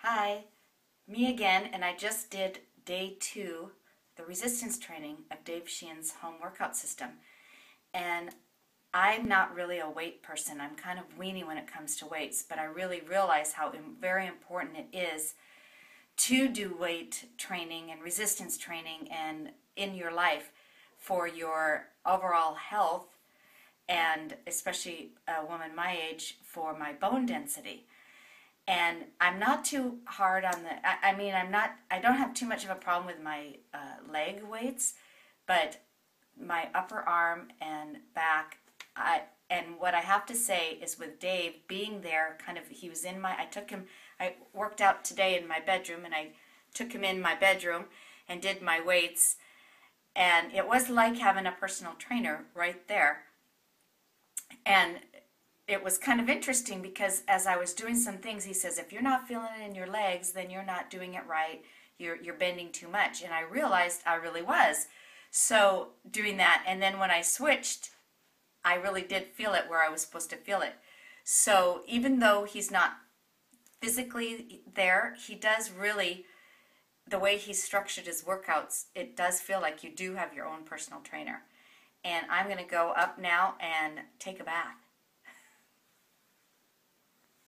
Hi, me again, and I just did day 2, the resistance training of Dave Sheehan's home workout system. And I'm not really a weight person. I'm kind of weenie when it comes to weights, but I really realize how very important it is to do weight training and resistance training and in your life for your overall health, and especially a woman my age, for my bone density. And I'm not too hard on I don't have too much of a problem with my leg weights, but my upper arm and back, and what I have to say is with Dave being there, he was in I worked out today in my bedroom, and I took him in my bedroom and did my weights, and it was like having a personal trainer right there. And it was kind of interesting because as I was doing some things, he says, if you're not feeling it in your legs, then you're not doing it right. You're bending too much. And I realized I really was. So doing that, and then when I switched, I really did feel it where I was supposed to feel it. So even though he's not physically there, he does really, the way he's structured his workouts, it does feel like you do have your own personal trainer. And I'm going to go up now and take a bath.